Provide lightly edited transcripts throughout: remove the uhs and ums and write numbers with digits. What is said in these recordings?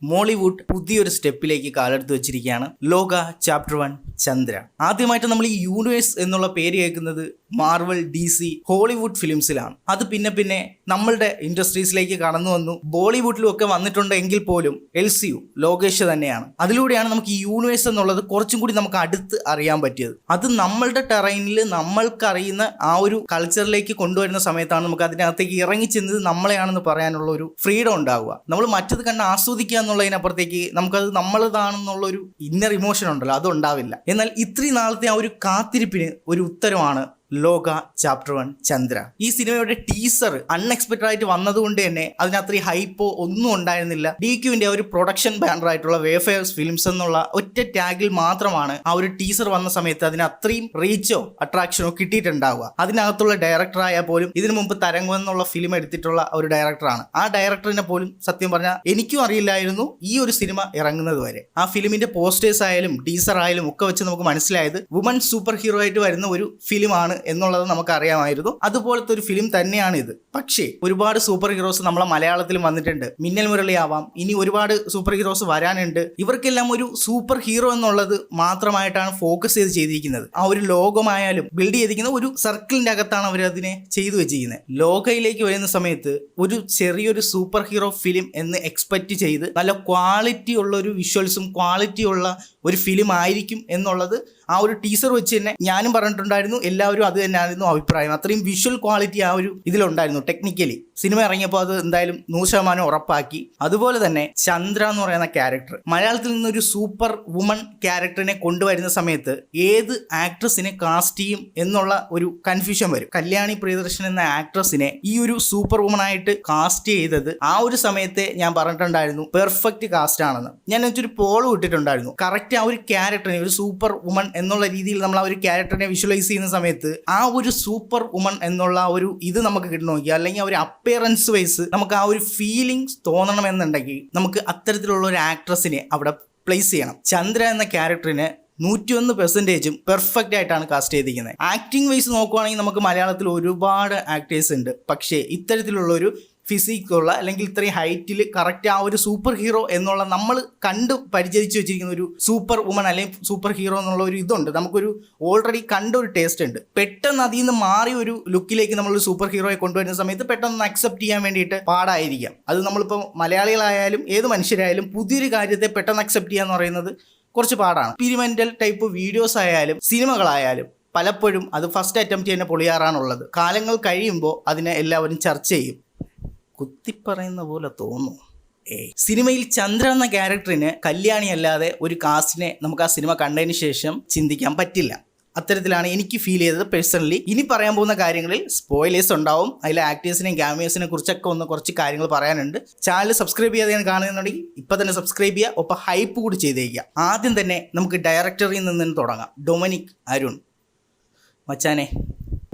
Mollywood പുതിയൊരു സ്റ്റെപ്പിലേക്ക് കാലെടുത്ത് വെച്ചിരിക്കുകയാണ്. ലോക ചാപ്റ്റർ 1 ചന്ദ്ര. ആദ്യമായിട്ട് നമ്മൾ ഈ യൂണിവേഴ്സ് എന്നുള്ള പേര് കേൾക്കുന്നത് മാർവൽ, DC, ഹോളിവുഡ് ഫിലിംസിലാണ്. അത് പിന്നെ നമ്മളുടെ ഇൻഡസ്ട്രീസിലേക്ക് കടന്നു വന്നു. ബോളിവുഡിലും ഒക്കെ വന്നിട്ടുണ്ടെങ്കിൽ പോലും LCU ലോകേഷ് തന്നെയാണ്. അതിലൂടെയാണ് നമുക്ക് ഈ യൂണിവേഴ്സ് എന്നുള്ളത് കുറച്ചും കൂടി നമുക്ക് അടുത്ത് അറിയാൻ പറ്റിയത്. അത് നമ്മളുടെ ടെറൈനിൽ നമ്മൾക്കറിയുന്ന ആ ഒരു കൾച്ചറിലേക്ക് കൊണ്ടുവരുന്ന സമയത്താണ് നമുക്ക് അതിനകത്തേക്ക് ഇറങ്ങിച്ചെന്നത് നമ്മളെയാണെന്ന് പറയാനുള്ള ഒരു ഫ്രീഡം ഉണ്ടാവുക. നമ്മൾ മറ്റത് കണ്ട് ആസ്വദിക്കുക എന്നുള്ളതിനപ്പുറത്തേക്ക് നമുക്കത് നമ്മളതാണെന്നുള്ള ഒരു ഇന്നർ ഇമോഷൻ ഉണ്ടല്ലോ, അതുണ്ടാവില്ല. എന്നാൽ ഇത്രയും നാളത്തെ ആ ഒരു കാത്തിരിപ്പിന് ഒരു ഉത്തരമാണ് ലോക ചാപ്റ്റർ 1 ചന്ദ്ര. ഈ സിനിമയുടെ ടീസർ അൺഎക്സ്പെക്ടഡ് ആയിട്ട് വന്നതുകൊണ്ട് തന്നെ അതിനത്രയും ഹൈപ്പോ ഒന്നും ഉണ്ടായിരുന്നില്ല. DQവിന്റെ ഒരു പ്രൊഡക്ഷൻ ബാനർ ആയിട്ടുള്ള വേഫയേഴ്സ് ഫിലിംസ് എന്നുള്ള ഒറ്റ ടാഗിൽ മാത്രമാണ് ആ ഒരു ടീസർ വന്ന സമയത്ത് അതിന് അത്രയും റീച്ചോ അട്രാക്ഷനോ കിട്ടിയിട്ടുണ്ടാവുക. അതിനകത്തുള്ള ഡയറക്ടറായ പോലും ഇതിനു മുമ്പ് തരംഗം എന്നുള്ള ഫിലിം എടുത്തിട്ടുള്ള ഒരു ഡയറക്ടറാണ്. ആ ഡയറക്ടറിനെ പോലും സത്യം പറഞ്ഞാൽ എനിക്കും അറിയില്ലായിരുന്നു ഈ ഒരു സിനിമ ഇറങ്ങുന്നത് വരെ. ആ ഫിലിമിന്റെ പോസ്റ്റേഴ്സ് ആയാലും ടീസർ ആയാലും ഒക്കെ വെച്ച് നമുക്ക് മനസ്സിലായത് വുമൺ സൂപ്പർ ഹീറോ ആയിട്ട് വരുന്ന ഒരു ഫിലിമാണ് എന്നുള്ളത് നമുക്ക് അറിയാമായിരുന്നു. അതുപോലത്തെ ഒരു ഫിലിം തന്നെയാണ് ഇത്. പക്ഷേ ഒരുപാട് സൂപ്പർ ഹീറോസ് നമ്മളെ മലയാളത്തിലും വന്നിട്ടുണ്ട്. മിന്നൽ മുരളി ആവാം, ഇനി ഒരുപാട് സൂപ്പർ ഹീറോസ് വരാനുണ്ട്. ഇവർക്കെല്ലാം ഒരു സൂപ്പർ ഹീറോ എന്നുള്ളത് മാത്രമായിട്ടാണ് ഫോക്കസ് ചെയ്തിരിക്കുന്നത്. ആ ഒരു ലോകമായാലും ബിൽഡ് ചെയ്തിരിക്കുന്ന ഒരു സർക്കിളിന്റെ അകത്താണ് അവർ അതിനെ ചെയ്തു വെച്ചിരിക്കുന്നത്. ലോകയിലേക്ക് വരുന്ന സമയത്ത് ഒരു ചെറിയൊരു സൂപ്പർ ഹീറോ ഫിലിം എന്ന് എക്സ്പെക്ട് ചെയ്ത് നല്ല ക്വാളിറ്റി ഉള്ള ഒരു വിഷ്വൽസും ക്വാളിറ്റി ഉള്ള ഒരു ഫിലിം ആയിരിക്കും എന്നുള്ളത് ആ ഒരു ടീസർ വെച്ച് തന്നെ ഞാനും പറഞ്ഞിട്ടുണ്ടായിരുന്നു. എല്ലാവരും അത് തന്നെയായിരുന്നു അഭിപ്രായം. അത്രയും വിഷ്വൽ ക്വാളിറ്റി ആ ഒരു ഇതിലുണ്ടായിരുന്നു. ടെക്നിക്കലി സിനിമ ഇറങ്ങിയപ്പോൾ അത് എന്തായാലും 100% ഉറപ്പാക്കി. അതുപോലെ തന്നെ ചന്ദ്ര എന്ന് പറയുന്ന ക്യാരക്ടർ മലയാളത്തിൽ നിന്നൊരു സൂപ്പർ വുമൺ ക്യാരക്ടറിനെ കൊണ്ടുവരുന്ന സമയത്ത് ഏത് ആക്ട്രസിനെ കാസ്റ്റ് ചെയ്യും എന്നുള്ള ഒരു കൺഫ്യൂഷൻ വരും. കല്യാണി പ്രിയദർശൻ എന്ന ആക്ട്രസിനെ ഈ ഒരു സൂപ്പർ വുമൺ ആയിട്ട് കാസ്റ്റ് ചെയ്തത് ആ ഒരു സമയത്തെ ഞാൻ പറഞ്ഞിട്ടുണ്ടായിരുന്നു പെർഫെക്റ്റ് കാസ്റ്റ് ആണെന്ന്. ഞാൻ ഒരു പോൾ വിട്ടിട്ടുണ്ടായിരുന്നു. കറക്റ്റ് ആ ഒരു ക്യാരക്ടറിനെ, ഒരു സൂപ്പർ വുമൺ എന്നുള്ള രീതിയിൽ നമ്മൾ ആ ഒരു ക്യാരക്ടറിനെ വിഷ്വലൈസ് ചെയ്യുന്ന സമയത്ത് ആ ഒരു സൂപ്പർ വുമൺ എന്നുള്ള ഒരു ഇത് നമുക്ക് കിട്ടണമെങ്കിൽ, അല്ലെങ്കിൽ ആ ഒരു അപ്പിയറൻസ് വൈസ് നമുക്ക് ആ ഒരു ഫീലിംഗ്സ് തോന്നണമെന്നുണ്ടെങ്കിൽ നമുക്ക് അത്തരത്തിലുള്ള ഒരു ആക്ട്രസിനെ അവിടെ പ്ലേസ് ചെയ്യണം. ചന്ദ്ര എന്ന ക്യാരക്ടറിനെ 101% പെർഫെക്റ്റ് ആയിട്ടാണ് കാസ്റ്റ് ചെയ്തിരിക്കുന്നത്. ആക്ടിങ് വൈസ് നോക്കുവാണെങ്കിൽ നമുക്ക് മലയാളത്തിൽ ഒരുപാട് ആക്ടേഴ്സ് ഉണ്ട്. പക്ഷേ ഇത്തരത്തിലുള്ളൊരു ഫിസിക്കുള്ള അല്ലെങ്കിൽ ഇത്രയും ഹൈറ്റിൽ കറക്റ്റ് ആ ഒരു സൂപ്പർ ഹീറോ എന്നുള്ള നമ്മൾ കണ്ട് പരിചരിച്ച് വെച്ചിരിക്കുന്ന ഒരു സൂപ്പർ വുമൺ അല്ലെങ്കിൽ സൂപ്പർ ഹീറോ എന്നുള്ള ഒരു ഇതുണ്ട്. നമുക്കൊരു ഓൾറെഡി കണ്ട ഒരു ടേസ്റ്റ് ഉണ്ട്. പെട്ടെന്ന് അതിൽ നിന്ന് മാറി ഒരു ലുക്കിലേക്ക് നമ്മളൊരു സൂപ്പർ ഹീറോയെ കൊണ്ടുവരുന്ന സമയത്ത് പെട്ടെന്ന് അക്സെപ്റ്റ് ചെയ്യാൻ വേണ്ടിയിട്ട് പാടായിരിക്കാം. അത് നമ്മളിപ്പോൾ മലയാളികളായാലും ഏത് മനുഷ്യരായാലും പുതിയൊരു കാര്യത്തെ പെട്ടെന്ന് അക്സെപ്റ്റ് ചെയ്യുക എന്ന് പറയുന്നത് കുറച്ച് പാടാണ്. എക്സ്പീരിമെന്റൽ ടൈപ്പ് വീഡിയോസ് ആയാലും സിനിമകളായാലും പലപ്പോഴും അത് ഫസ്റ്റ് അറ്റംപ്റ്റ് തന്നെ പൊളിയാറാണുള്ളത്. കാലങ്ങൾ കഴിയുമ്പോൾ അതിനെ എല്ലാവരും ചർച്ച ചെയ്യും. കുത്തിപ്പറയുന്ന പോലെ തോന്നുന്നു. സിനിമയിൽ ചന്ദ്ര എന്ന ക്യാരക്ടറിന് കല്യാണി അല്ലാതെ ഒരു കാസ്റ്റിനെ നമുക്ക് ആ സിനിമ കണ്ടതിന് ശേഷം ചിന്തിക്കാൻ പറ്റില്ല. അത്തരത്തിലാണ് എനിക്ക് ഫീൽ ചെയ്തത് പേഴ്സണലി. ഇനി പറയാൻ പോകുന്ന കാര്യങ്ങളിൽ സ്പോയിലേഴ്സ് ഉണ്ടാവും. അതിലെ ആക്ടേഴ്സിനെയും ക്യാമിയോസിനെ കുറിച്ചൊക്കെ കുറച്ച് കാര്യങ്ങൾ പറയാനുണ്ട്. ചാനൽ സബ്സ്ക്രൈബ് ചെയ്യാതെ കാണുന്നുണ്ടെങ്കിൽ ഇപ്പം തന്നെ സബ്സ്ക്രൈബ് ചെയ്യുക, ഒപ്പം ഹൈപ്പ് കൂടി ചെയ്തേക്കുക. ആദ്യം തന്നെ നമുക്ക് ഡയറക്ടറിൽ നിന്ന് തുടങ്ങാം. ഡൊമിനിക് അരുൺ മച്ചാനെ,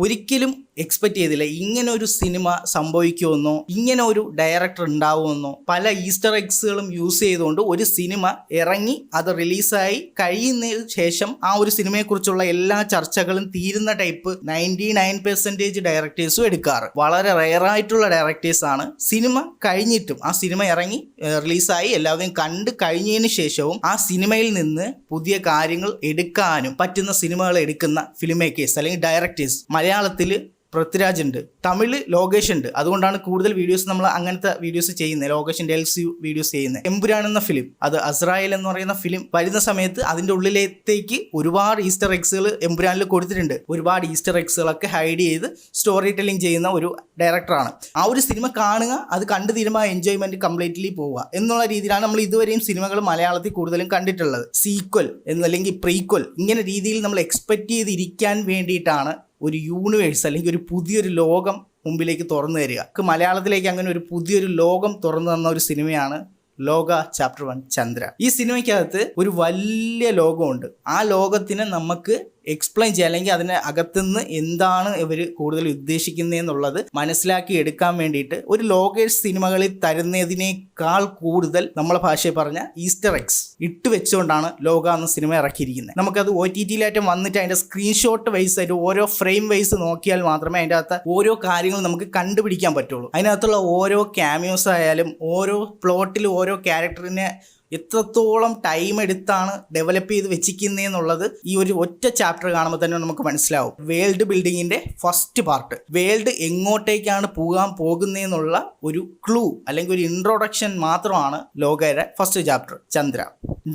ഒരിക്കലും എക്സ്പെക്ട് ചെയ്തില്ല ഇങ്ങനെ ഒരു സിനിമ സംഭവിക്കുമെന്നോ ഇങ്ങനെ ഒരു ഡയറക്ടർ ഉണ്ടാവുമെന്നോ. പല ഈസ്റ്റർ എഗ്സുകളും യൂസ് ചെയ്തുകൊണ്ട് ഒരു സിനിമ ഇറങ്ങി അത് റിലീസായി കഴിയുന്നതിന് ശേഷം ആ ഒരു സിനിമയെക്കുറിച്ചുള്ള എല്ലാ ചർച്ചകളും തീരുന്ന ടൈപ്പ് 99% ഡയറക്ടേഴ്സും എടുക്കാറ്. വളരെ റെയറായിട്ടുള്ള ഡയറക്ടേഴ്സാണ്. സിനിമ കഴിഞ്ഞിട്ടും ആ സിനിമ ഇറങ്ങി റിലീസായി എല്ലാവരും കണ്ട് കഴിഞ്ഞതിന് ശേഷവും ആ സിനിമയിൽ നിന്ന് പുതിയ കാര്യങ്ങൾ എടുക്കാനും പറ്റുന്ന സിനിമകൾ എടുക്കുന്ന ഫിലിം മേക്കേഴ്സ് അല്ലെങ്കിൽ ഡയറക്ടേഴ്സ് മലയാളത്തിൽ പൃഥ്വിരാജ് ഉണ്ട്, തമിഴ് ലോകേഷ് ഉണ്ട്. അതുകൊണ്ടാണ് കൂടുതൽ വീഡിയോസ് നമ്മൾ അങ്ങനത്തെ വീഡിയോസ് ചെയ്യുന്നത്, ലോകേഷിന്റെ LCU വീഡിയോസ് ചെയ്യുന്നത്. എമ്പുരാൻ എന്ന ഫിലിം, അത് അസ്രായേൽ എന്ന് പറയുന്ന ഫിലിം വരുന്ന സമയത്ത് അതിന്റെ ഉള്ളിലേക്ക് ഒരുപാട് ഈസ്റ്റർ എഗ്സുകൾ എമ്പുരാനിൽ കൊടുത്തിട്ടുണ്ട്. ഒരുപാട് ഈസ്റ്റർ എഗ്സുകളൊക്കെ ഹൈഡ് ചെയ്ത് സ്റ്റോറി ടെല്ലിംഗ് ചെയ്യുന്ന ഒരു ഡയറക്ടറാണ്. ആ ഒരു സിനിമ കാണുക, അത് കണ്ടു തീരുമ്പോൾ എൻജോയ്മെന്റ് കംപ്ലീറ്റ്ലി പോവുക എന്നുള്ള രീതിയിലാണ് നമ്മൾ ഇതുവരെയും സിനിമകൾ മലയാളത്തിൽ കൂടുതലും കണ്ടിട്ടുള്ളത്. സീക്വൽ എന്നല്ലെങ്കിൽ പ്രീക്വൽ ഇങ്ങനെ രീതിയിൽ നമ്മൾ എക്സ്പെക്ട് ചെയ്തിരിക്കാൻ വേണ്ടിയിട്ടാണ് ഒരു യൂണിവേഴ്സ് അല്ലെങ്കിൽ ഒരു പുതിയൊരു ലോകം മുമ്പിലേക്ക് തുറന്നു തരിക. മലയാളത്തിലേക്ക് അങ്ങനെ ഒരു പുതിയൊരു ലോകം തുറന്നു തന്ന ഒരു സിനിമയാണ് ലോക ചാപ്റ്റർ 1 ചന്ദ്ര. ഈ സിനിമയ്ക്കകത്ത് ഒരു വലിയ ലോകമുണ്ട്. ആ ലോകത്തിന് നമുക്ക് എക്സ്പ്ലെയിൻ ചെയ്യുക, അല്ലെങ്കിൽ അതിന് അകത്തുനിന്ന് എന്താണ് ഇവർ കൂടുതൽ ഉദ്ദേശിക്കുന്നതെന്നുള്ളത് മനസ്സിലാക്കി എടുക്കാൻ വേണ്ടിയിട്ട് ഒരു ലോകേഷ് സിനിമകളിൽ തരുന്നതിനേക്കാൾ കൂടുതൽ നമ്മളെ ഭാഷയിൽ പറഞ്ഞ ഈസ്റ്റർ എക്സ് ഇട്ട് വെച്ചുകൊണ്ടാണ് ലോക എന്ന സിനിമ ഇറക്കിയിരിക്കുന്നത്. നമുക്കത് OTT-ലായിട്ട് വന്നിട്ട് അതിൻ്റെ സ്ക്രീൻഷോട്ട് വൈസ് ആയിട്ട് ഓരോ ഫ്രെയിം വൈസ് നോക്കിയാൽ മാത്രമേ അതിൻ്റെ അകത്ത് ഓരോ കാര്യങ്ങൾ നമുക്ക് കണ്ടുപിടിക്കാൻ പറ്റുള്ളൂ. അതിനകത്തുള്ള ഓരോ ക്യാമിയോസ് ആയാലും ഓരോ പ്ലോട്ടിൽ ഓരോ ക്യാരക്ടറിനെ എത്രത്തോളം ടൈം എടുത്താണ് ഡെവലപ്പ് ചെയ്ത് വെച്ചിരിക്കുന്നതെന്നുള്ളത് ഈ ഒരു ഒറ്റ ചാപ്റ്റർ കാണുമ്പോൾ തന്നെ നമുക്ക് മനസ്സിലാവും. വേൾഡ് ബിൽഡിങ്ങിൻ്റെ ഫസ്റ്റ് പാർട്ട്, വേൾഡ് എങ്ങോട്ടേക്കാണ് പോകാൻ പോകുന്നതെന്നുള്ള ഒരു ക്ലൂ അല്ലെങ്കിൽ ഒരു ഇൻട്രൊഡക്ഷൻ മാത്രമാണ് ലോകയുടെ ഫസ്റ്റ് ചാപ്റ്റർ. ചന്ദ്ര,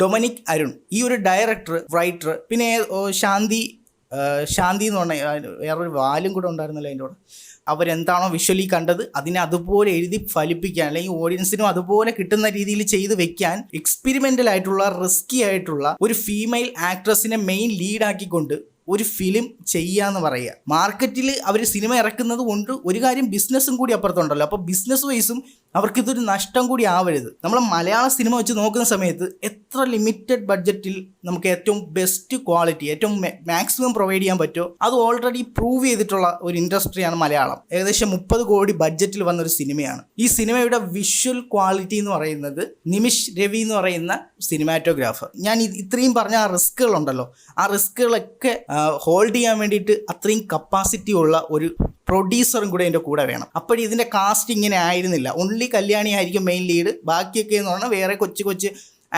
ഡൊമിനിക് അരുൺ, ഈ ഒരു ഡയറക്ടർ, റൈറ്റർ, പിന്നെ ശാന്തി എന്ന് പറഞ്ഞാൽ വേറൊരു വാലും കൂടെ ഉണ്ടായിരുന്നല്ലോ അതിൻ്റെ കൂടെ. അവരെന്താണോ വിഷ്വലി കണ്ടത് അതിനെ അതുപോലെ എഴുതി ഫലിപ്പിക്കാൻ, അല്ലെങ്കിൽ ഓഡിയൻസിനും അതുപോലെ കിട്ടുന്ന രീതിയിൽ ചെയ്ത് വെക്കാൻ എക്സ്പെരിമെൻ്റൽ ആയിട്ടുള്ള, റിസ്കി ആയിട്ടുള്ള ഒരു ഫീമെയിൽ ആക്ട്രസിനെ മെയിൻ ലീഡാക്കിക്കൊണ്ട് ഒരു ഫിലിം ചെയ്യാന്ന് പറയുക. മാർക്കറ്റിൽ അവർ സിനിമ ഇറക്കുന്നത് കൊണ്ട് ഒരു കാര്യം ബിസിനസ്സും കൂടി അപ്പുറത്തുണ്ടല്ലോ. അപ്പോൾ ബിസിനസ് വൈസും അവർക്കിതൊരു നഷ്ടം കൂടി ആവരുത്. നമ്മൾ മലയാള സിനിമ വെച്ച് നോക്കുന്ന സമയത്ത് എത്ര ലിമിറ്റഡ് ബഡ്ജറ്റിൽ നമുക്ക് ഏറ്റവും ബെസ്റ്റ് ക്വാളിറ്റി, ഏറ്റവും മാക്സിമം പ്രൊവൈഡ് ചെയ്യാൻ പറ്റുമോ അത് ഓൾറെഡി പ്രൂവ് ചെയ്തിട്ടുള്ള ഒരു ഇൻഡസ്ട്രിയാണ് മലയാളം. ഏകദേശം 30 കോടി ബഡ്ജറ്റിൽ വന്നൊരു സിനിമയാണ്. ഈ സിനിമയുടെ വിഷ്വൽ ക്വാളിറ്റി എന്ന് പറയുന്നത് നിമിഷ് രവി എന്ന് പറയുന്ന സിനിമാറ്റോഗ്രാഫർ. ഞാൻ ഇത്രയും പറഞ്ഞ ആ റിസ്കുകളുണ്ടല്ലോ, ആ റിസ്കുകളൊക്കെ ഹോൾഡ് ചെയ്യാൻ വേണ്ടിയിട്ട് അത്രയും കപ്പാസിറ്റി ഉള്ള ഒരു പ്രൊഡ്യൂസറും കൂടെ എൻ്റെ കൂടെ വേണം. അപ്പോഴും ഇതിൻ്റെ കാസ്റ്റ് ഇങ്ങനെ ആയിരുന്നില്ല. ഓൺലി കല്യാണി ആയിരിക്കും മെയിൻ ലീഡ്, ബാക്കിയൊക്കെ എന്ന് പറഞ്ഞാൽ വേറെ കൊച്ചു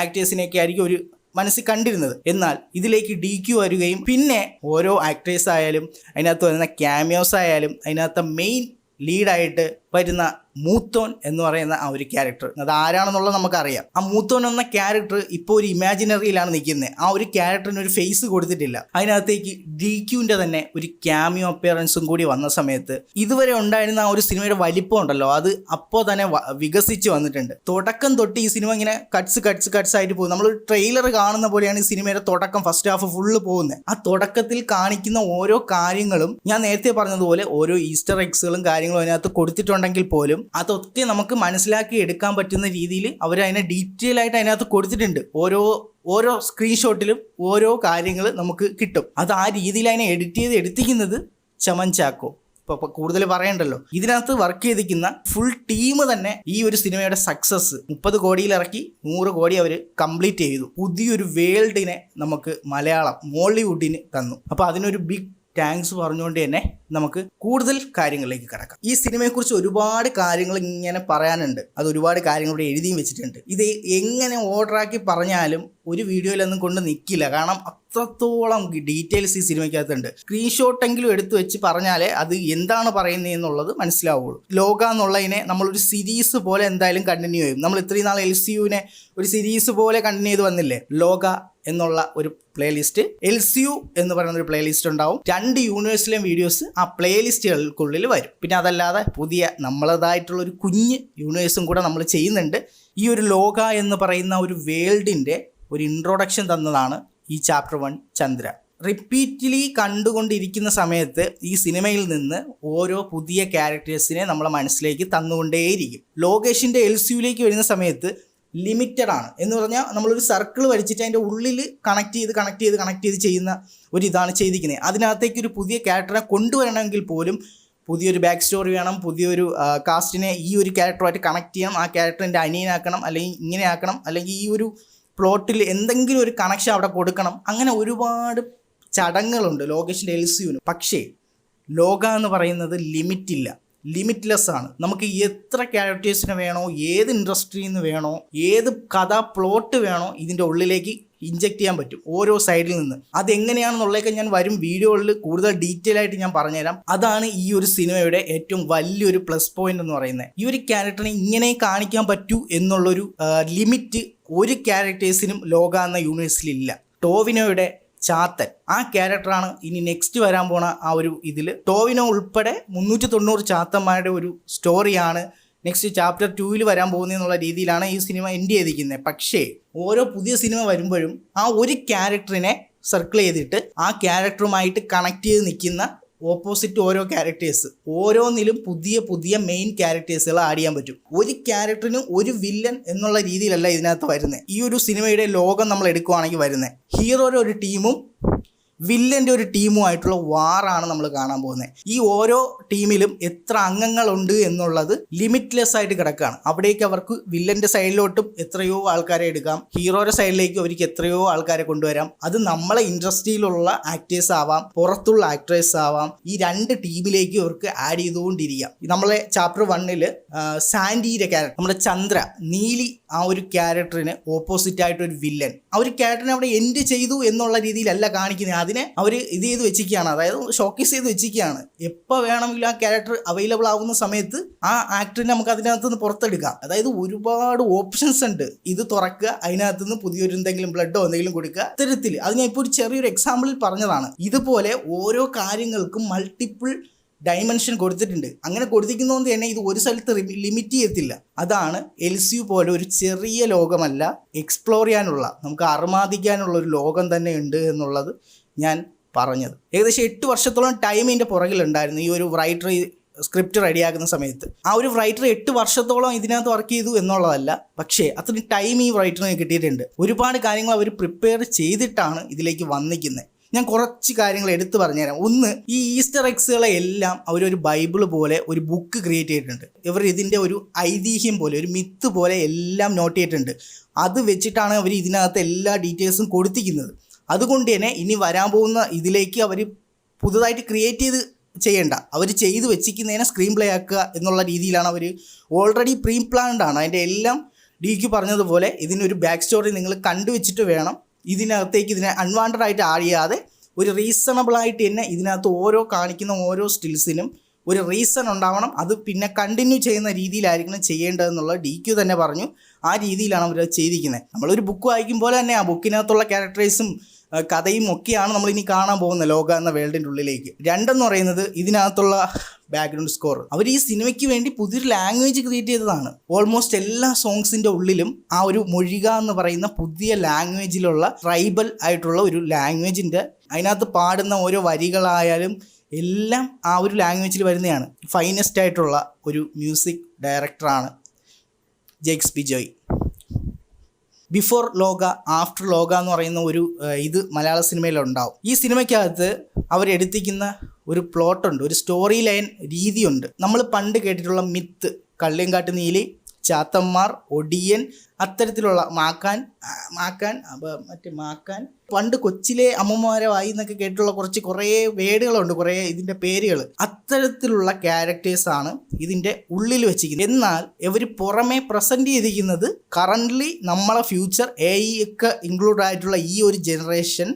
ആക്ടേഴ്സിനെയൊക്കെ ആയിരിക്കും ഒരു മനസ്സിൽ കണ്ടിരുന്നത്. എന്നാൽ ഇതിലേക്ക് DQ വരികയും പിന്നെ ഓരോ ആക്ടേഴ്സ് ആയാലും അതിനകത്ത് വരുന്ന ക്യാമിയോസ് ആയാലും അതിനകത്ത് മെയിൻ ലീഡായിട്ട് വരുന്ന മൂത്തോൻ എന്ന് പറയുന്ന ആ ഒരു ക്യാരക്ടർ, അത് ആരാണെന്നുള്ളത് നമുക്കറിയാം. ആ മൂത്തോൻ എന്ന ക്യാരക്ടർ ഇപ്പോൾ ഒരു ഇമാജിനറിയിലാണ് നിൽക്കുന്നത്. ആ ഒരു ക്യാരക്ടറിന് ഒരു ഫേസ് കൊടുത്തിട്ടില്ല. അതിനകത്തേക്ക് DQൻ്റെ തന്നെ ഒരു ക്യാമിയോ അപ്പിയറൻസും കൂടി വന്ന സമയത്ത് ഇതുവരെ ഉണ്ടായിരുന്ന ആ ഒരു സിനിമയുടെ വലിപ്പം ഉണ്ടല്ലോ, അത് അപ്പോൾ തന്നെ വികസിച്ച് വന്നിട്ടുണ്ട്. തുടക്കം തൊട്ട് ഈ സിനിമ ഇങ്ങനെ കട്ട്സ് ആയിട്ട് പോകും. നമ്മളൊരു ട്രെയിലർ കാണുന്ന പോലെയാണ് ഈ സിനിമയുടെ തുടക്കം, ഫസ്റ്റ് ഹാഫ് ഫുള്ള് പോകുന്നത്. ആ തുടക്കത്തിൽ കാണിക്കുന്ന ഓരോ കാര്യങ്ങളും ഞാൻ നേരത്തെ പറഞ്ഞതുപോലെ ഓരോ ഈസ്റ്റർ എഗ്സുകളും കാര്യങ്ങളും അതിനകത്ത് കൊടുത്തിട്ടുണ്ടെങ്കിൽ പോലും അതൊക്കെ നമുക്ക് മനസ്സിലാക്കി എടുക്കാൻ പറ്റുന്ന രീതിയിൽ അവർ അതിനെ ഡീറ്റെയിൽ ആയിട്ട് അതിനകത്ത് കൊടുത്തിട്ടുണ്ട്. ഓരോ സ്ക്രീൻഷോട്ടിലും ഓരോ കാര്യങ്ങൾ നമുക്ക് കിട്ടും. അത് ആ രീതിയിൽ അതിനെ എഡിറ്റ് ചെയ്ത് എടുത്തിരിക്കുന്നത് ചമൻ ചാക്കോ. ഇപ്പോൾ കൂടുതൽ പറയണ്ടല്ലോ. ഇതിനകത്ത് വർക്ക് ചെയ്തിരിക്കുന്ന ഫുൾ ടീം തന്നെ ഈ ഒരു സിനിമയുടെ സക്സസ് 30 കോടിയിൽ ഇറക്കി 100 കോടി അവർ കംപ്ലീറ്റ് ചെയ്തു. പുതിയൊരു വേൾഡിനെ നമുക്ക് മലയാളം മോളിവുഡിന് തന്നു. അപ്പോൾ അതിനൊരു ബിഗ് താങ്ക്സ് പറഞ്ഞുകൊണ്ട് തന്നെ നമുക്ക് കൂടുതൽ കാര്യങ്ങളിലേക്ക് കിടക്കാം. ഈ സിനിമയെക്കുറിച്ച് ഒരുപാട് കാര്യങ്ങൾ ഇങ്ങനെ പറയാനുണ്ട്. അത് ഒരുപാട് കാര്യങ്ങൾ ഇവിടെ എഴുതിയും വെച്ചിട്ടുണ്ട്. ഇത് എങ്ങനെ ഓർഡറാക്കി പറഞ്ഞാലും ഒരു വീഡിയോയിലൊന്നും കൊണ്ട് നിൽക്കില്ല. കാരണം അത്രത്തോളം ഡീറ്റെയിൽസ് ഈ സിനിമയ്ക്കകത്തുണ്ട്. സ്ക്രീൻഷോട്ടെങ്കിലും എടുത്തു വെച്ച് പറഞ്ഞാലേ അത് എന്താണ് പറയുന്നത് എന്നുള്ളത് മനസ്സിലാവുള്ളൂ. ലോക എന്നുള്ളതിനെ നമ്മളൊരു സീരീസ് പോലെ എന്തായാലും കണ്ടിന്യൂ ചെയ്യും. നമ്മൾ ഇത്രയും നാൾ LCUവിനെ ഒരു സീരീസ് പോലെ കണ്ടിന്യൂ ചെയ്ത് വന്നില്ലേ. ലോക എന്നുള്ള ഒരു പ്ലേലിസ്റ്റ്, LCU എന്ന് പറയുന്ന ഒരു പ്ലേലിസ്റ്റ് ഉണ്ടാവും. 2 യൂണിവേഴ്സിലെയും വീഡിയോസ് ആ പ്ലേലിസ്റ്റുകൾക്കുള്ളിൽ വരും. പിന്നെ അതല്ലാതെ പുതിയ നമ്മളതായിട്ടുള്ള ഒരു കുഞ്ഞ് യൂണിവേഴ്സും കൂടെ നമ്മൾ ചെയ്യുന്നുണ്ട്. ഈ ഒരു ലോക എന്ന് പറയുന്ന ഒരു വേൾഡിൻ്റെ ഒരു ഇൻട്രൊഡക്ഷൻ തന്നതാണ് ഈ ചാപ്റ്റർ 1 ചന്ദ്ര. റിപ്പീറ്റ്ലി കണ്ടുകൊണ്ടിരിക്കുന്ന സമയത്ത് ഈ സിനിമയിൽ നിന്ന് ഓരോ പുതിയ ക്യാരക്ടേഴ്സിനെ നമ്മളെ മനസ്സിലേക്ക് തന്നുകൊണ്ടേയിരിക്കും. ലോകേഷിൻ്റെ LCUവിലേക്ക് വരുന്ന സമയത്ത് ലിമിറ്റഡ് ആണ് എന്ന് പറഞ്ഞാൽ നമ്മളൊരു സർക്കിൾ വരച്ചിട്ട് അതിൻ്റെ ഉള്ളിൽ കണക്ട് ചെയ്ത് ചെയ്യുന്ന ഒരു ഇതാണ് ചെയ്തിരിക്കുന്നത്. അതിനകത്തേക്ക് ഒരു പുതിയ ക്യാരക്ടറെ കൊണ്ടുവരണമെങ്കിൽ പോലും പുതിയൊരു ബാക്ക് സ്റ്റോറി വേണം, പുതിയൊരു കാസ്റ്റിനെ ഈ ഒരു ക്യാരക്ടറുമായിട്ട് കണക്ട് ചെയ്യണം, ആ ക്യാരക്ടറിൻ്റെ അനിയനാക്കണം, അല്ലെങ്കിൽ ഇങ്ങനെ ആക്കണം, അല്ലെങ്കിൽ ഈ ഒരു പ്ലോട്ടിൽ എന്തെങ്കിലും ഒരു കണക്ഷൻ അവിടെ കൊടുക്കണം. അങ്ങനെ ഒരുപാട് ചടങ്ങുകളുണ്ട് ലോകേഷിൻ്റെ LCUവിന്. പക്ഷേ ലോക എന്ന് പറയുന്നത് ലിമിറ്റ്ലെസ് ആണ്. നമുക്ക് എത്ര ക്യാരക്ടേഴ്സിനെ വേണോ, ഏത് ഇൻഡസ്ട്രിയിൽ നിന്ന് വേണോ, ഏത് കഥ പ്ലോട്ട് വേണോ ഇതിൻ്റെ ഉള്ളിലേക്ക് ഇഞ്ചെക്ട് ചെയ്യാൻ പറ്റും ഓരോ സൈഡിൽ നിന്ന്. അതെങ്ങനെയാണെന്നുള്ളതൊക്കെ ഞാൻ വരും വീഡിയോകളിൽ കൂടുതൽ ഡീറ്റെയിൽ ആയിട്ട് ഞാൻ പറഞ്ഞുതരാം. അതാണ് ഈ ഒരു സിനിമയുടെ ഏറ്റവും വലിയൊരു പ്ലസ് പോയിന്റ് എന്ന് പറയുന്നത്. ഈ ഒരു ക്യാരക്ടറിനെ ഇങ്ങനെ കാണിക്കാൻ പറ്റൂ എന്നുള്ളൊരു ലിമിറ്റ് ഒരു ക്യാരക്ടേഴ്സിനും ലോക എന്ന യൂണിവേഴ്സിലില്ല. ടോവിനോയുടെ ചാത്തൻ ആ ക്യാരക്ടറാണ് ഇനി നെക്സ്റ്റ് വരാൻ പോണ ആ ഒരു ഇതിൽ. ടോവിനോ ഉൾപ്പെടെ 390 ചാത്തന്മാരുടെ ഒരു സ്റ്റോറിയാണ് നെക്സ്റ്റ് ചാപ്റ്റർ 2 വരാൻ പോകുന്നതെന്നുള്ള രീതിയിലാണ് ഈ സിനിമ എൻഡ് ചെയ്തിരിക്കുന്നത്. പക്ഷേ ഓരോ പുതിയ സിനിമ വരുമ്പോഴും ആ ഒരു ക്യാരക്ടറിനെ സർക്കിൾ ചെയ്തിട്ട് ആ ക്യാരക്ടറുമായിട്ട് കണക്ട് ചെയ്ത് നിൽക്കുന്ന ഓപ്പോസിറ്റ് ഓരോ ക്യാരക്ടേഴ്സ്, ഓരോന്നിലും പുതിയ മെയിൻ ക്യാരക്ടേഴ്സുകൾ ആഡ് ചെയ്യാൻ പറ്റും. ഒരു ക്യാരക്ടറിന് ഒരു വില്ലൻ എന്നുള്ള രീതിയിലല്ല ഇതിനകത്ത് വരുന്നത്. ഈ ഒരു സിനിമയുടെ ലോകം നമ്മൾ എടുക്കുവാണെങ്കിൽ വരുന്നത് ഹീറോയുടെ ഒരു ടീമും വില്ലൻ്റെ ഒരു ടീമുമായിട്ടുള്ള വാറാണ് നമ്മൾ കാണാൻ പോകുന്നത്. ഈ ഓരോ ടീമിലും എത്ര അംഗങ്ങളുണ്ട് എന്നുള്ളത് ലിമിറ്റ്ലെസ് ആയിട്ട് കിടക്കുകയാണ്. അവിടേക്ക് അവർക്ക് വില്ലൻ്റെ സൈഡിലോട്ടും എത്രയോ ആൾക്കാരെ എടുക്കാം, ഹീറോയുടെ സൈഡിലേക്കും അവർക്ക് എത്രയോ ആൾക്കാരെ കൊണ്ടുവരാം. അത് നമ്മളെ ഇൻഡസ്ട്രിയിലുള്ള ആക്ടേഴ്സ് ആവാം, പുറത്തുള്ള ആക്ട്രേഴ്സ് ആവാം. ഈ രണ്ട് ടീമിലേക്ക് അവർക്ക് ആഡ് ചെയ്തുകൊണ്ടിരിക്കാം. നമ്മളെ ചാപ്റ്റർ 1 സാൻഡിയുടെ ക്യാരക്ടർ, നമ്മുടെ ചന്ദ്ര നീലി, ആ ഒരു ക്യാരക്ടറിന് ഓപ്പോസിറ്റ് ആയിട്ട് ഒരു വില്ലൻ, ആ ഒരു ക്യാരക്ടറിനെ അവിടെ എൻഡ് ചെയ്തു എന്നുള്ള രീതിയിലല്ല കാണിക്കുന്നത്. അതിനെ അവർ ഇത് ചെയ്ത് വെച്ചിരിക്കുകയാണ്, അതായത് ഷോക്കേസ് ചെയ്ത് വെച്ചിരിക്കുകയാണ്. എപ്പോൾ വേണമെങ്കിലും ആ ക്യാരക്ടർ അവൈലബിൾ ആവുന്ന സമയത്ത് ആ ആക്ടറിനെ നമുക്ക് അതിനകത്ത് നിന്ന് പുറത്തെടുക്കാം. അതായത് ഒരുപാട് ഓപ്ഷൻസ് ഉണ്ട്. ഇത് തുറക്കുക, അതിനകത്ത് നിന്ന് പുതിയൊരു എന്തെങ്കിലും ബ്ലഡോ എന്തെങ്കിലും കൊടുക്കുക, ഇത്തരത്തിൽ. അത് ഞാൻ ഇപ്പോൾ ഒരു ചെറിയൊരു എക്സാമ്പിളിൽ പറഞ്ഞതാണ്. ഇതുപോലെ ഓരോ കാര്യങ്ങൾക്കും മൾട്ടിപ്പിൾ ഡയമെൻഷൻ കൊടുത്തിട്ടുണ്ട്. അങ്ങനെ കൊടുത്തിരിക്കുന്നതുകൊണ്ട് തന്നെ ഇത് ഒരു സ്ഥലത്ത് ലിമിറ്റ് ചെയ്യത്തില്ല. അതാണ് LCU പോലെ ഒരു ചെറിയ ലോകമല്ല, എക്സ്പ്ലോർ ചെയ്യാനുള്ള, നമുക്ക് അർമാദിക്കാനുള്ള ഒരു ലോകം തന്നെ ഉണ്ട് എന്നുള്ളത് ഞാൻ പറഞ്ഞത്. ഏകദേശം 8 വർഷത്തോളം ടൈം ഇതിൻ്റെ പുറകിലുണ്ടായിരുന്നു. ഈ ഒരു റൈറ്റർ സ്ക്രിപ്റ്റ് റെഡിയാക്കുന്ന സമയത്ത് ആ ഒരു റൈറ്റർ 8 വർഷത്തോളം ഇതിനകത്ത് വർക്ക് ചെയ്തു എന്നുള്ളതല്ല, പക്ഷേ അത്രയും ടൈം ഈ റൈറ്ററിന് കിട്ടിയിട്ടുണ്ട്. ഒരുപാട് കാര്യങ്ങൾ അവർ പ്രിപ്പയർ ചെയ്തിട്ടാണ് ഇതിലേക്ക് വന്നിരിക്കുന്നത്. ഞാൻ കുറച്ച് കാര്യങ്ങൾ എടുത്തു പറഞ്ഞുതരാം. ഒന്ന്, ഈ ഈസ്റ്റർ എഗ്സുകളെ എല്ലാം അവരൊരു ബൈബിൾ പോലെ ഒരു ബുക്ക് ക്രിയേറ്റ് ചെയ്തിട്ടുണ്ട്. ഇവർ ഇതിൻ്റെ ഒരു ഐതിഹ്യം പോലെ, ഒരു മിത്ത് പോലെ എല്ലാം നോട്ട് ചെയ്തിട്ടുണ്ട്. അത് വെച്ചിട്ടാണ് അവർ ഇതിനകത്ത് എല്ലാ ഡീറ്റെയിൽസും കൊടുത്തിരിക്കുന്നത്. അതുകൊണ്ട് തന്നെ ഇനി വരാൻ പോകുന്ന ഇതിലേക്ക് അവർ പുതുതായിട്ട് ക്രിയേറ്റ് ചെയ്യേണ്ട, അവർ ചെയ്ത് വെച്ചിരിക്കുന്നതിനെ സ്ക്രീൻ പ്ലേ ആക്കുക എന്നുള്ള രീതിയിലാണ് അവർ ഓൾറെഡി പ്രീ പ്ലാൻഡ് ആണ്. അതിൻ്റെ എല്ലാം DQ പറഞ്ഞതുപോലെ ഇതിനൊരു ബാക്ക് സ്റ്റോറി നിങ്ങൾ കണ്ടുവച്ചിട്ട് വേണം ഇതിനകത്തേക്ക് ഇതിനെ അൺവാണ്ടഡ് ആയിട്ട് ആഡ് ചെയ്യാതെ ഒരു റീസണബിളായിട്ട് തന്നെ ഇതിനകത്ത് ഓരോ കാണിക്കുന്ന ഓരോ സ്റ്റിൽസിനും ഒരു റീസൺ ഉണ്ടാവണം. അത് പിന്നെ കണ്ടിന്യൂ ചെയ്യുന്ന രീതിയിലായിരിക്കണം ചെയ്യേണ്ടതെന്നുള്ള DQ തന്നെ പറഞ്ഞു. ആ രീതിയിലാണ് അവർ ചെയ്തിരിക്കുന്നത്. നമ്മളൊരു ബുക്ക് വായിക്കുമ്പോൾ തന്നെ ആ ബുക്കിനകത്തുള്ള ക്യാരക്ടേഴ്സും കഥയും ഒക്കെയാണ് നമ്മളിനി കാണാൻ പോകുന്ന ലോക എന്ന വേൾഡിൻ്റെ ഉള്ളിലേക്ക്. രണ്ടെന്ന് പറയുന്നത് ഇതിനകത്തുള്ള ബാക്ക്ഗ്രൗണ്ട് സ്കോർ. അവർ ഈ സിനിമയ്ക്ക് വേണ്ടി പുതിയൊരു ലാംഗ്വേജ് ക്രിയേറ്റ് ചെയ്തതാണ്. ഓൾമോസ്റ്റ് എല്ലാ സോങ്സിൻ്റെ ഉള്ളിലും ആ ഒരു മൊഴിക എന്ന് പറയുന്ന പുതിയ ലാംഗ്വേജിലുള്ള ട്രൈബൽ ആയിട്ടുള്ള ഒരു ലാംഗ്വേജിൻ്റെ അതിനകത്ത് പാടുന്ന ഓരോ വരികളായാലും എല്ലാം ആ ഒരു ലാംഗ്വേജിൽ വരുന്നതാണ്. ഫൈനസ്റ്റ് ആയിട്ടുള്ള ഒരു മ്യൂസിക് ഡയറക്ടറാണ് ജെയ്ക്സ് ബിജോയ്. ബിഫോർ ലോക ആഫ്റ്റർ ലോക എന്ന് പറയുന്ന ഒരു ഇത് മലയാള സിനിമയിലുണ്ടാവും. ഈ സിനിമയ്ക്കകത്ത് അവരെടുത്തിരിക്കുന്ന ഒരു പ്ലോട്ടുണ്ട്, ഒരു സ്റ്റോറി ലൈൻ രീതിയുണ്ട്. നമ്മൾ പണ്ട് കേട്ടിട്ടുള്ള മിത്ത്, കള്ളിയങ്കാട്ട് നീലി, ചാത്തന്മാർ, ഒടിയൻ, അത്തരത്തിലുള്ള മാക്കാൻ പണ്ട് കൊച്ചിലെ അമ്മമാരെ വായി എന്നൊക്കെ കേട്ടിട്ടുള്ള കുറേ വേർഡുകളുണ്ട്, കുറേ ഇതിൻ്റെ പേരുകൾ. അത്തരത്തിലുള്ള ക്യാരക്ടേഴ്സാണ് ഇതിൻ്റെ ഉള്ളിൽ വെച്ചിരിക്കുന്നത്. എന്നാൽ ഇവർ പുറമെ പ്രസൻറ്റ് ചെയ്തിരിക്കുന്നത് കറൻ്റ്ലി നമ്മളെ ഫ്യൂച്ചർ AI ഒക്കെ ഇൻക്ലൂഡ് ആയിട്ടുള്ള ഈ ഒരു ജനറേഷൻ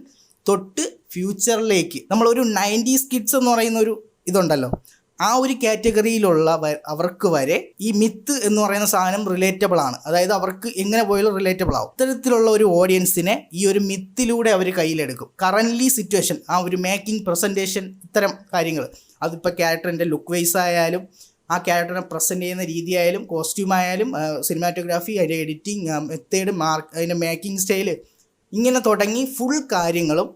തൊട്ട് ഫ്യൂച്ചറിലേക്ക് നമ്മളൊരു 90s കിഡ്സ് എന്ന് പറയുന്ന ഒരു ഇതുണ്ടല്ലോ, ആ ഒരു കാറ്റഗറിയിലുള്ള അവർക്ക് വരെ ഈ മിത്ത് എന്ന് പറയുന്ന സാധനം റിലേറ്റബിൾ ആണ്. അതായത് അവർക്ക് എങ്ങനെ പോയാലും റിലേറ്റബിൾ ആവും. ഇത്തരത്തിലുള്ള ഒരു ഓഡിയൻസിനെ ഈ ഒരു മിത്തിലൂടെ അവർ കയ്യിലെടുക്കും. കറൻ്റ്ലി സിറ്റുവേഷൻ, ആ ഒരു മേക്കിംഗ്, പ്രസൻറ്റേഷൻ, ഇത്തരം കാര്യങ്ങൾ, അതിപ്പോൾ ക്യാരക്ടറിൻ്റെ ലുക്ക് വൈസ് ആയാലും ആ ക്യാരക്ടറിനെ പ്രസൻറ്റ് ചെയ്യുന്ന രീതിയായാലും കോസ്റ്റ്യൂം ആയാലും സിനിമാറ്റോഗ്രാഫി, അതിൻ്റെ എഡിറ്റിംഗ് മെത്തേഡ്, അതിൻ്റെ മേക്കിംഗ് സ്റ്റൈല്, ഇങ്ങനെ തുടങ്ങി ഫുൾ കാര്യങ്ങളും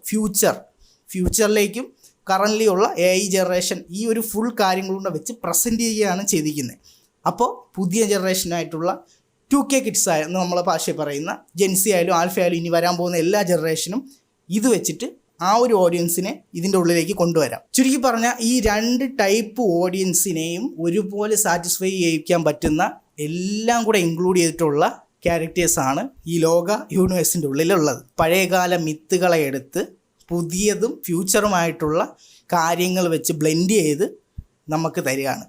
ഫ്യൂച്ചറിലേക്കും കറൻ്റ്ലി ഉള്ള AI ജനറേഷൻ ഈ ഒരു ഫുൾ കാര്യങ്ങളുടെ വെച്ച് പ്രസൻറ്റ് ചെയ്യുകയാണ് ചെയ്തിരിക്കുന്നത്. അപ്പോൾ പുതിയ ജനറേഷനായിട്ടുള്ള 2K കിഡ്സ് എന്ന് നമ്മളെ ഭാഷയിൽ പറയുന്ന ജെൻസി ആയാലും ആൽഫ ആയാലും ഇനി വരാൻ പോകുന്ന എല്ലാ ജനറേഷനും ഇത് വെച്ചിട്ട് ആ ഒരു ഓഡിയൻസിനെ ഇതിൻ്റെ ഉള്ളിലേക്ക് കൊണ്ടുവരാം. ചുരുക്കി പറഞ്ഞാൽ ഈ 2 ടൈപ്പ് ഓഡിയൻസിനെയും ഒരുപോലെ സാറ്റിസ്ഫൈ ചെയ്യിക്കാൻ പറ്റുന്ന എല്ലാം കൂടെ ഇൻക്ലൂഡ് ചെയ്തിട്ടുള്ള ക്യാരക്ടേഴ്സാണ് ഈ ലോക യൂണിവേഴ്സിൻ്റെ ഉള്ളിലുള്ളത്. പഴയകാല മിത്തുകളെ എടുത്ത് പുതിയതും ഫ്യൂച്ചറുമായിട്ടുള്ള കാര്യങ്ങൾ വെച്ച് ബ്ലെൻഡ് ചെയ്ത് നമുക്ക് തരികയാണ്.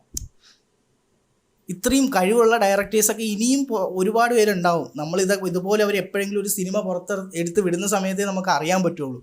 ഇത്രയും കഴിവുള്ള ഡയറക്ടേഴ്സൊക്കെ ഇനിയും ഒരുപാട് പേരുണ്ടാവും. ഇതുപോലെ അവർ എപ്പോഴെങ്കിലും ഒരു സിനിമ എടുത്ത് വിടുന്ന സമയത്തേ നമുക്ക് അറിയാൻ പറ്റുള്ളൂ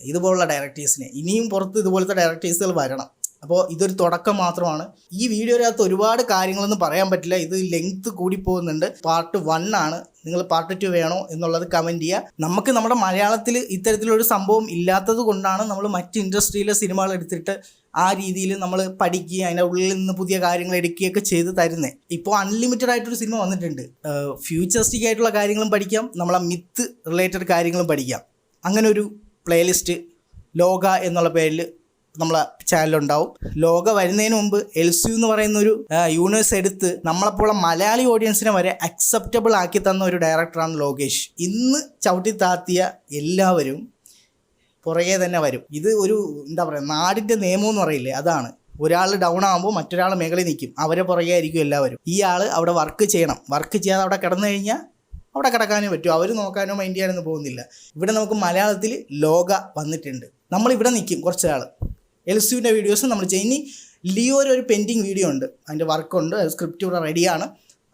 ഇതുപോലുള്ള ഡയറക്ടേഴ്സിനെ. ഇനിയും പുറത്ത് ഇതുപോലത്തെ ഡയറക്ടേഴ്സുകൾ വരണം. അപ്പോൾ ഇതൊരു തുടക്കം മാത്രമാണ്. ഈ വീഡിയോയിനകത്ത് ഒരുപാട് കാര്യങ്ങളൊന്നും പറയാൻ പറ്റില്ല, ഇത് ലെങ്ത് കൂടി പോകുന്നുണ്ട്. പാർട്ട് 1 ആണ്. നിങ്ങൾ പാർട്ട് 2 വേണോ എന്നുള്ളത് കമൻറ്റ് ചെയ്യുക. നമുക്ക് നമ്മുടെ മലയാളത്തിൽ ഇത്തരത്തിലൊരു സംഭവം ഇല്ലാത്തത് കൊണ്ടാണ് നമ്മൾ മറ്റ് ഇൻഡസ്ട്രിയിലെ സിനിമകൾ എടുത്തിട്ട് ആ രീതിയിൽ നമ്മൾ പഠിക്കുക, അതിൻ്റെ ഉള്ളിൽ നിന്ന് പുതിയ കാര്യങ്ങൾ എടുക്കുകയൊക്കെ ചെയ്ത് തരുന്നത്. ഇപ്പോൾ അൺലിമിറ്റഡ് ആയിട്ടൊരു സിനിമ വന്നിട്ടുണ്ട്. ഫ്യൂച്ചറിസ്റ്റിക് ആയിട്ടുള്ള കാര്യങ്ങളും പഠിക്കാം, നമ്മളെ മിത്ത് റിലേറ്റഡ് കാര്യങ്ങളും പഠിക്കാം. അങ്ങനെ ഒരു പ്ലേലിസ്റ്റ് ലോക എന്നുള്ള പേരിൽ നമ്മളെ ചാനലുണ്ടാവും. ലോക വരുന്നതിന് മുമ്പ് LCU എന്ന് പറയുന്നൊരു യൂണിവേഴ്സ് എടുത്ത് നമ്മളെപ്പോലുള്ള മലയാളി ഓഡിയൻസിനെ വരെ അക്സെപ്റ്റബിൾ ആക്കി തന്ന ഒരു ഡയറക്ടറാണ് ലോകേഷ്. ഇന്ന് ചവിട്ടി താത്തിയ എല്ലാവരും പുറകെ തന്നെ വരും. ഇത് ഒരു എന്താ പറയുക, നാടിൻ്റെ നിയമം എന്ന് പറയില്ലേ, അതാണ്. ഒരാൾ ഡൗൺ ആകുമ്പോൾ മറ്റൊരാൾ മേഖലയിൽ നിൽക്കും, അവരെ പുറകെ ആയിരിക്കും എല്ലാവരും. ഈ ആൾ അവിടെ വർക്ക് ചെയ്യണം, വർക്ക് ചെയ്യാതെ അവിടെ കിടന്നു കഴിഞ്ഞാൽ അവിടെ കിടക്കാനേ പറ്റൂ, അവർ നോക്കാനോ മൈൻഡ് ചെയ്യാനൊന്നും പോകുന്നില്ല. ഇവിടെ നമുക്ക് മലയാളത്തിൽ ലോക വന്നിട്ടുണ്ട്. നമ്മളിവിടെ നിൽക്കും കുറച്ച് നാൾ, എൽസുവിൻ്റെ വീഡിയോസ് നമ്മൾ ചെയ്യും. ഇനി ലിയോയുടെ ഒരു പെൻഡിങ് വീഡിയോ ഉണ്ട്, അതിൻ്റെ വർക്കുണ്ട്, സ്ക്രിപ്റ്റ് ഇവിടെ റെഡിയാണ്.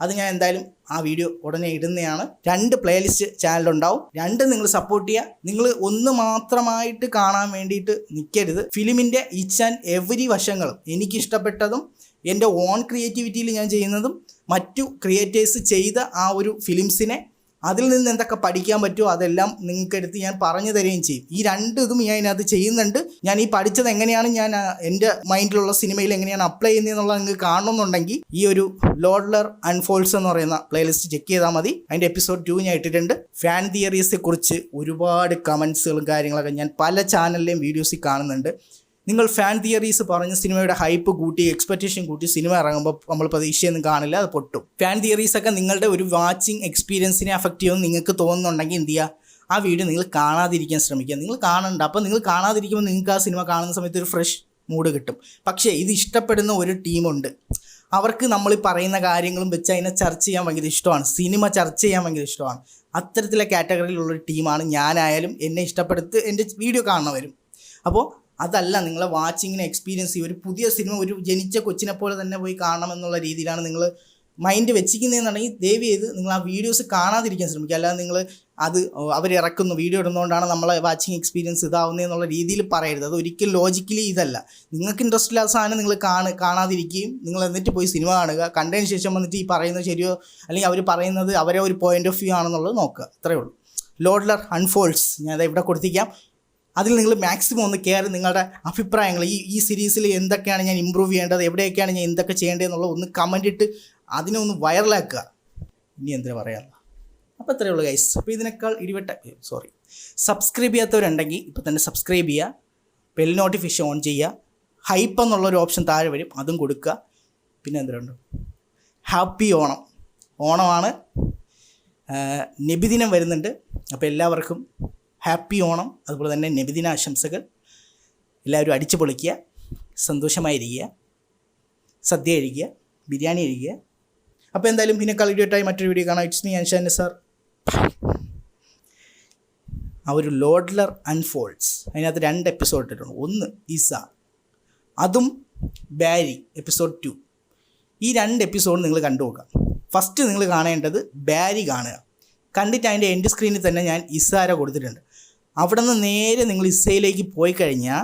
അത് ഞാൻ എന്തായാലും ആ വീഡിയോ ഉടനെ ഇടുന്നതാണ്. 2 പ്ലേലിസ്റ്റ് ചാനലുണ്ടാവും, 2 നിങ്ങൾ സപ്പോർട്ട് ചെയ്യുക. നിങ്ങൾ ഒന്ന് മാത്രമായിട്ട് കാണാൻ വേണ്ടിയിട്ട് നിൽക്കരുത്. ഫിലിമിൻ്റെ ഈച്ച് ആൻഡ് എവരി വശങ്ങളും എനിക്കിഷ്ടപ്പെട്ടതും എൻ്റെ ഓൺ ക്രിയേറ്റിവിറ്റിയിൽ ഞാൻ ചെയ്യുന്നതും മറ്റു ക്രിയേറ്റേഴ്സ് ചെയ്ത ആ ഒരു ഫിലിംസിനെ അതിൽ നിന്ന് എന്തൊക്കെ പഠിക്കാൻ പറ്റുമോ അതെല്ലാം നിങ്ങൾക്കെടുത്ത് ഞാൻ പറഞ്ഞു തരികയും ചെയ്യും. ഈ 2 ഇതും ഞാൻ ഇതിനകത്ത് ചെയ്യുന്നുണ്ട്. ഞാൻ ഈ പഠിച്ചത് എങ്ങനെയാണ് ഞാൻ എൻ്റെ മൈൻഡിലുള്ള സിനിമയിൽ എങ്ങനെയാണ് അപ്ലൈ ചെയ്യുന്നതെന്നുള്ളത് നിങ്ങൾക്ക് കാണണമെന്നുണ്ടെങ്കിൽ ഈ ഒരു ലോഡ്ലർ അൺഫോൾഡ്സ് എന്ന് പറയുന്ന പ്ലേലിസ്റ്റ് ചെക്ക് ചെയ്താൽ മതി. അതിൻ്റെ എപ്പിസോഡ് 2 ഞാൻ ഇട്ടിട്ടുണ്ട്. ഫാൻ തിയറീസിനെ കുറിച്ച് ഒരുപാട് കമൻസുകളും കാര്യങ്ങളൊക്കെ ഞാൻ പല ചാനലിലെയും വീഡിയോസിൽ കാണുന്നുണ്ട്. നിങ്ങൾ ഫാൻ തിയറീസ് പറഞ്ഞ് സിനിമയുടെ ഹൈപ്പ് കൂട്ടി എക്സ്പെക്റ്റേഷൻ കൂട്ടി സിനിമ ഇറങ്ങുമ്പോൾ നമ്മൾ പ്രതീക്ഷയൊന്നും കാണില്ല, അത് പൊട്ടും. ഫാൻ തിയറീസൊക്കെ നിങ്ങളുടെ ഒരു വാച്ചിങ് എക്സ്പീരിയൻസിനെ അഫക്റ്റ് ചെയ്യുമെന്ന് നിങ്ങൾക്ക് തോന്നുന്നുണ്ടെങ്കിൽ എന്ത് ചെയ്യുക, ആ വീഡിയോ നിങ്ങൾ കാണാതിരിക്കാൻ ശ്രമിക്കുക. നിങ്ങൾ കാണണ്ട. അപ്പോൾ നിങ്ങൾ കാണാതിരിക്കുമ്പോൾ നിങ്ങൾക്ക് ആ സിനിമ കാണുന്ന സമയത്ത് ഒരു ഫ്രഷ് മൂഡ് കിട്ടും. പക്ഷേ ഇത് ഇഷ്ടപ്പെടുന്ന ഒരു ടീമുണ്ട്, അവർക്ക് നമ്മൾ ഈ പറയുന്ന കാര്യങ്ങളും വെച്ച് അതിനെ ചർച്ച ചെയ്യാൻ ഭയങ്കര ഇഷ്ടമാണ്, സിനിമ ചർച്ച ചെയ്യാൻ ഭയങ്കര ഇഷ്ടമാണ്. അത്തരത്തിലെ കാറ്റഗറിയിലുള്ളൊരു ടീമാണ് ഞാനായാലും എന്നെ ഇഷ്ടപ്പെടുത്ത് എൻ്റെ വീഡിയോ കാണുന്നവരും. അപ്പോൾ അതല്ല നിങ്ങളെ വാച്ചിങ്ങിനെ എക്സ്പീരിയൻസ് ചെയ്യും. ഒരു പുതിയ സിനിമ ഒരു ജനിച്ച കൊച്ചിനെ പോലെ തന്നെ പോയി കാണണമെന്നുള്ള രീതിയിലാണ് നിങ്ങൾ മൈൻഡ് വെച്ചിരിക്കുന്നതെന്നുണ്ടെങ്കിൽ ദയവ് ചെയ്ത് നിങ്ങൾ ആ വീഡിയോസ് കാണാതിരിക്കാൻ ശ്രമിക്കുക. അല്ലാതെ നിങ്ങൾ അത് അവരിറക്കുന്നു വീഡിയോ ഇടുന്നതുകൊണ്ടാണ് നമ്മളെ വാച്ചിങ് എക്സ്പീരിയൻസ് ഇതാവുന്നതെന്നുള്ള രീതിയിൽ പറയരുത്. അത് ഒരിക്കലും ലോജിക്കലി ഇതല്ല. നിങ്ങൾക്ക് ഇൻട്രസ്റ്റ് ഇല്ലാത്ത സാധനം നിങ്ങൾ കാണാതിരിക്കുകയും നിങ്ങൾ എന്നിട്ട് പോയി സിനിമ കാണുക. കണ്ടതിന് ശേഷം വന്നിട്ട് ഈ പറയുന്നത് ശരിയോ അല്ലെങ്കിൽ അവർ പറയുന്നത് അവരെ ഒരു പോയിൻ്റ് ഓഫ് വ്യൂ ആണെന്നുള്ളത് നോക്കുക. അത്രയേ ഉള്ളൂ. ലോഡ്ലർ അൺഫോൾഡ്സ് ഞാൻ അത് ഇവിടെ കൊടുത്തിരിക്കാം. അതിൽ നിങ്ങൾ മാക്സിമം ഒന്ന് കയറി നിങ്ങളുടെ അഭിപ്രായങ്ങൾ ഈ സീരീസിൽ എന്തൊക്കെയാണ് ഞാൻ ഇമ്പ്രൂവ് ചെയ്യേണ്ടത്, എവിടെയൊക്കെയാണ് ഞാൻ എന്തൊക്കെ ചെയ്യേണ്ടതെന്നുള്ളത് ഒന്ന് കമൻ്റ് ഇട്ട് അതിനെ ഒന്ന് വൈറലാക്കുക. ഇനി എന്തിനാ പറയാനുള്ള. അപ്പോൾ അത്രയേ ഉള്ളൂ ഗൈസ്. അപ്പോൾ ഇതിനേക്കാൾ സബ്സ്ക്രൈബ് ചെയ്യാത്തവരുണ്ടെങ്കിൽ ഇപ്പോൾ തന്നെ സബ്സ്ക്രൈബ് ചെയ്യുക, ബെൽ നോട്ടിഫിക്കേഷൻ ഓൺ ചെയ്യുക, ഹൈപ്പ് എന്നുള്ളൊരു ഓപ്ഷൻ താഴെ വരും, അതും കൊടുക്കുക. പിന്നെ എന്തിനുണ്ട്, ഹാപ്പി ഓണമാണ്, നബിദിനം വരുന്നുണ്ട്. അപ്പോൾ എല്ലാവർക്കും ഹാപ്പി ഓണം, അതുപോലെ തന്നെ നബിദിന ആശംസകൾ. എല്ലാവരും അടിച്ചു പൊളിക്കുക, സന്തോഷമായിരിക്കുക, സദ്യ കഴിക്കുക, ബിരിയാണി കഴിക്കുക. അപ്പോൾ എന്തായാലും ഇതിനേക്കാൾ വീഡിയോട്ടായി മറ്റൊരു വീഡിയോ കാണാം. It's me Anshan sir. ആ ഒരു ലോഡ്ലർ അൺഫോൾഡ്സ് അതിനകത്ത് 2 എപ്പിസോഡ് ഇട്ടിട്ടുണ്ട്. ഒന്ന് ഇസ, അതും ബാരി എപ്പിസോഡ് 2. ഈ 2 എപ്പിസോഡ് നിങ്ങൾ കണ്ടു നോക്കുക. ഫസ്റ്റ് നിങ്ങൾ കാണേണ്ടത് ബാരി കാണുക. കണ്ടിട്ട് അതിൻ്റെ എൻഡ് സ്ക്രീനിൽ തന്നെ ഞാൻ ഇസാര കൊടുത്തിട്ടുണ്ട്. അവിടെ നിന്ന് നേരെ നിങ്ങൾ ഇസയിലേക്ക് പോയി കഴിഞ്ഞാൽ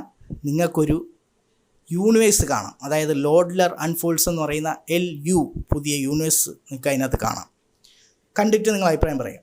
നിങ്ങൾക്കൊരു യൂണിവേഴ്സ് കാണാം. അതായത് ലോഡ്ലർ അൺഫോൾഡ്സ് എന്ന് പറയുന്ന LU പുതിയ യൂണിവേഴ്സ് നിങ്ങൾക്ക് അതിനകത്ത് കാണാം. കണ്ടിട്ട് നിങ്ങൾ അഭിപ്രായം പറയാം.